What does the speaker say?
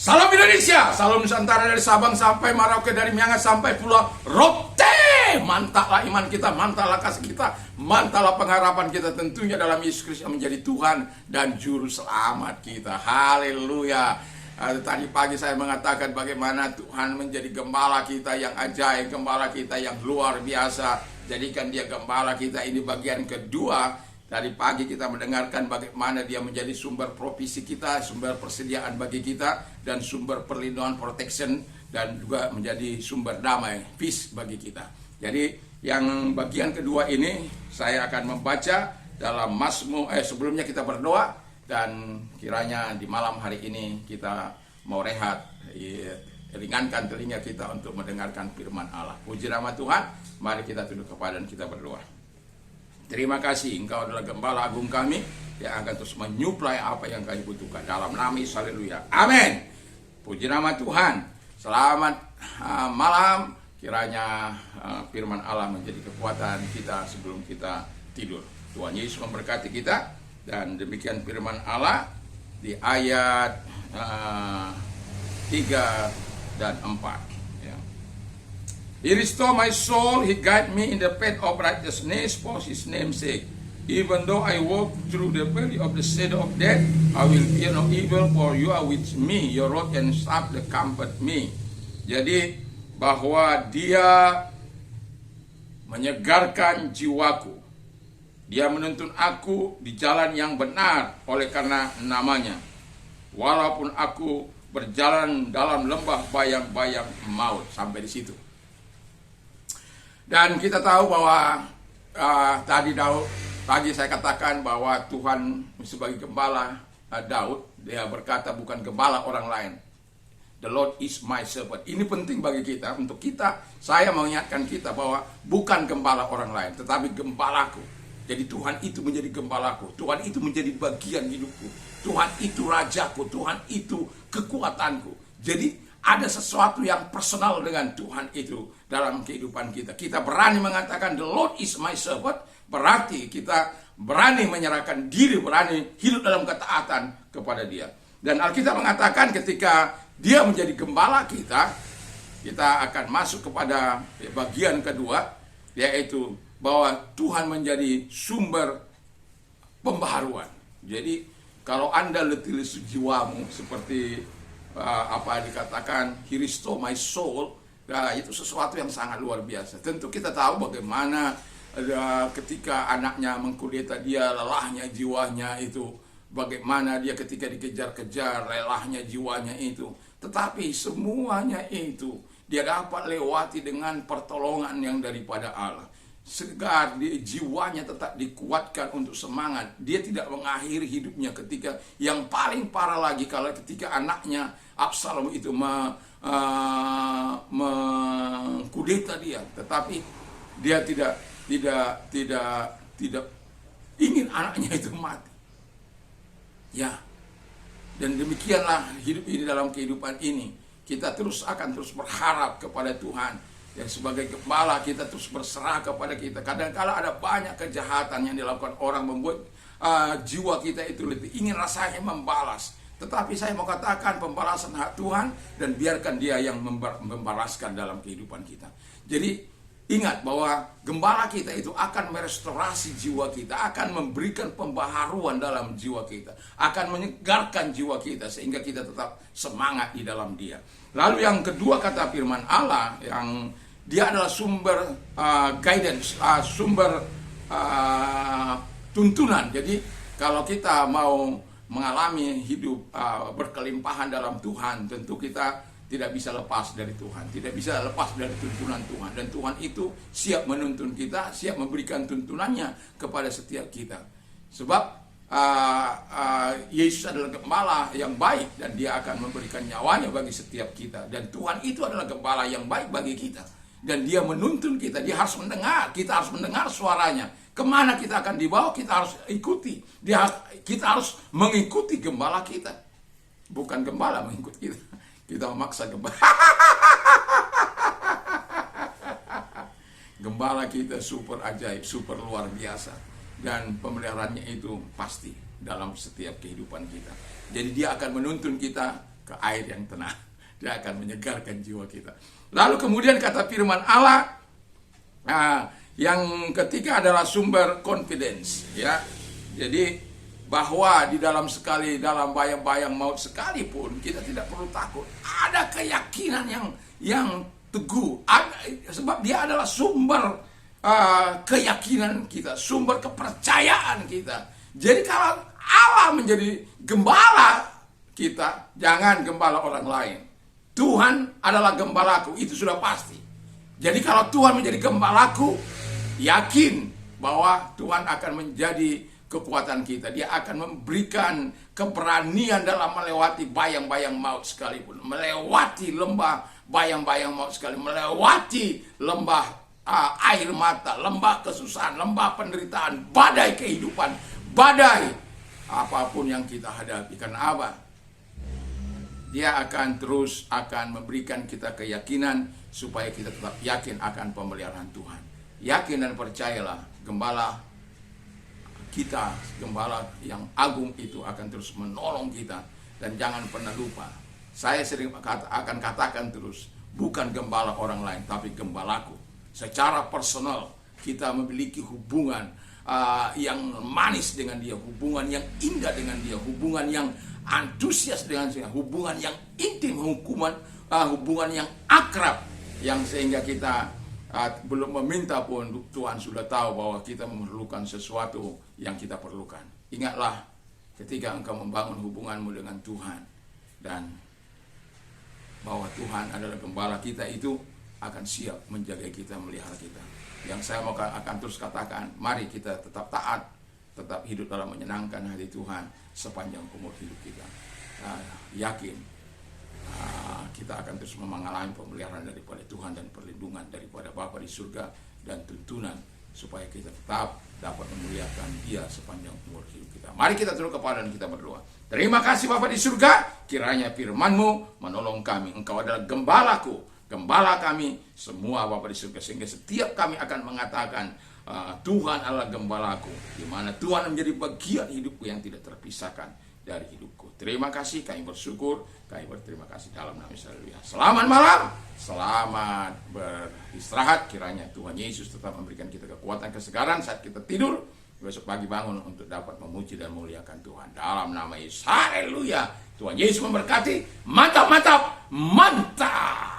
Salam Indonesia, salam Nusantara dari Sabang sampai Merauke, dari Miangas sampai Pulau Rote. Mantaplah iman kita, mantaplah kasih kita, mantaplah pengharapan kita tentunya dalam Yesus Kristus yang menjadi Tuhan dan Juru Selamat kita. Haleluya. Tadi pagi saya mengatakan bagaimana Tuhan menjadi gembala kita yang ajaib, gembala kita yang luar biasa. Jadikan dia gembala kita. Ini bagian kedua. Tadi pagi kita mendengarkan bagaimana dia menjadi sumber provisi kita, sumber persediaan bagi kita, dan sumber perlindungan, protection, dan juga menjadi sumber damai, peace bagi kita. Jadi yang bagian kedua ini saya akan membaca dalam Mazmur, sebelumnya kita berdoa, dan kiranya di malam hari ini kita mau rehat, ringankan telinga kita untuk mendengarkan firman Allah. Puji nama Tuhan, mari kita tunduk kepada dan kita berdoa. Terima kasih, Engkau adalah gembala agung kami yang akan terus menyuplai apa yang kami butuhkan. Dalam nama Yesus, haleluya. Amin. Puji nama Tuhan. Selamat malam. Kiranya firman Allah menjadi kekuatan kita sebelum kita tidur. Tuhan Yesus memberkati kita. Dan demikian firman Allah di ayat 3 dan 4. He restored my soul, He guided me in the path of righteousness for His name's sake. Even though I walk through the valley of the shadow of death, I will fear no evil, for You are with me, Your rod and staff that comfort me. Jadi bahwa Dia menyegarkan jiwaku, Dia menuntun aku di jalan yang benar oleh karena namanya. Walaupun aku berjalan dalam lembah bayang-bayang maut. Sampai di situ. Dan kita tahu bahwa tadi saya katakan bahwa Tuhan sebagai gembala Daud, dia berkata bukan gembala orang lain. The Lord is my shepherd. Ini penting bagi kita, untuk kita, saya mengingatkan kita bahwa bukan gembala orang lain, tetapi gembalaku. Jadi Tuhan itu menjadi gembalaku, Tuhan itu menjadi bagian hidupku, Tuhan itu rajaku, Tuhan itu kekuatanku. Jadi ada sesuatu yang personal dengan Tuhan itu dalam kehidupan kita. Kita berani mengatakan the Lord is my shepherd, berarti kita berani menyerahkan diri, berani hidup dalam ketaatan kepada Dia. Dan Alkitab mengatakan ketika Dia menjadi gembala kita, kita akan masuk kepada bagian kedua, yaitu bahwa Tuhan menjadi sumber pembaharuan. Jadi kalau Anda letih lesu jiwamu seperti apa dikatakan He restore my soul, itu sesuatu yang sangat luar biasa. Tentu kita tahu bagaimana ketika anaknya mengkudeta dia, lelahnya jiwanya itu, bagaimana dia ketika dikejar-kejar, lelahnya jiwanya itu. Tetapi semuanya itu dia dapat lewati dengan pertolongan yang daripada Allah. Segar jiwanya tetap dikuatkan untuk semangat. Dia tidak mengakhiri hidupnya ketika yang paling parah lagi, kalau ketika anaknya Absalom itu mengkudeta dia, tetapi dia tidak ingin anaknya itu mati. Ya, dan demikianlah hidup ini dalam kehidupan ini. Kita akan terus berharap kepada Tuhan. Ya, sebagai gembala kita terus berserah kepada kita. Kadang-kala ada banyak kejahatan yang dilakukan orang, membuat jiwa kita itu lebih ingin rasanya membalas. Tetapi saya mau katakan pembalasan hak Tuhan, dan biarkan Dia yang membalaskan dalam kehidupan kita. Jadi ingat bahwa gembala kita itu akan merestorasi jiwa kita, akan memberikan pembaharuan dalam jiwa kita, akan menyegarkan jiwa kita sehingga kita tetap semangat di dalam Dia. Lalu yang kedua kata firman Allah, yang Dia adalah sumber guidance, sumber tuntunan. Jadi kalau kita mau mengalami hidup berkelimpahan dalam Tuhan, tentu kita tidak bisa lepas dari Tuhan, tidak bisa lepas dari tuntunan Tuhan. Dan Tuhan itu siap menuntun kita, siap memberikan tuntunannya kepada setiap kita. Sebab Yesus adalah gembala yang baik, dan Dia akan memberikan nyawanya bagi setiap kita. Dan Tuhan itu adalah gembala yang baik bagi kita, dan Dia menuntun kita. Dia harus mendengar, kita harus mendengar suaranya. Kemana kita akan dibawa, kita harus ikuti. Kita harus mengikuti gembala kita, bukan gembala mengikuti kita. Kita memaksa gembala. Gembala kita super ajaib, super luar biasa. Dan pemeliharaannya itu pasti dalam setiap kehidupan kita. Jadi Dia akan menuntun kita ke air yang tenang. Dia akan menyegarkan jiwa kita. Lalu kemudian kata firman Allah, yang ketiga adalah sumber confidence, ya. Jadi bahwa di dalam bayang-bayang maut sekalipun kita tidak perlu takut. Ada keyakinan yang teguh. Sebab dia adalah sumber keyakinan kita, sumber kepercayaan kita. Jadi kalau Allah menjadi gembala kita, jangan gembala orang lain. Tuhan adalah gembalaku, itu sudah pasti. Jadi kalau Tuhan menjadi gembalaku, yakin bahwa Tuhan akan menjadi kekuatan kita. Dia akan memberikan keberanian dalam melewati bayang-bayang maut sekalipun, melewati lembah bayang-bayang maut sekalipun, melewati lembah air mata, lembah kesusahan, lembah penderitaan, badai kehidupan, badai apapun yang kita hadapi. Karena apa? Dia akan memberikan kita keyakinan supaya kita tetap yakin akan pemeliharaan Tuhan. Yakin dan percayalah, gembala kita, gembala yang agung itu akan terus menolong kita. Dan jangan pernah lupa, saya sering akan katakan terus, bukan gembala orang lain, tapi gembalaku. Secara personal, kita memiliki hubungan yang manis dengan dia, hubungan yang indah dengan dia, hubungan yang antusias dengan dia, hubungan yang intim, hubungan yang akrab, yang sehingga kita belum meminta pun Tuhan sudah tahu bahwa kita memerlukan sesuatu yang kita perlukan. Ingatlah ketika engkau membangun hubunganmu dengan Tuhan dan bahwa Tuhan adalah gembala kita, itu akan siap menjaga kita, melihara kita. Yang saya akan terus katakan, mari kita tetap taat, tetap hidup dalam menyenangkan hati Tuhan sepanjang umur hidup kita. Yakin kita akan terus mengalami pemeliharaan daripada Tuhan dan perlindungan daripada Bapa di surga dan tuntunan supaya kita tetap dapat memuliakan Dia sepanjang umur hidup kita. Mari kita tunduk kepala dan kita berdoa. Terima kasih Bapa di surga, kiranya firman-Mu menolong kami. Engkau adalah gembalaku, gembala kami semua Bapa di surga, sehingga setiap kami akan mengatakan Tuhan adalah gembalaku, di mana Tuhan menjadi bagian hidupku yang tidak terpisahkan dari hidupku. Terima kasih, kami bersyukur, kami berterima kasih dalam nama Yesus. Haleluya. Selamat malam, selamat beristirahat. Kiranya Tuhan Yesus tetap memberikan kita kekuatan, kesegaran saat kita tidur, besok pagi bangun untuk dapat memuji dan memuliakan Tuhan dalam nama Yesus. Haleluya. Tuhan Yesus memberkati. Mantap, mantap, mantap.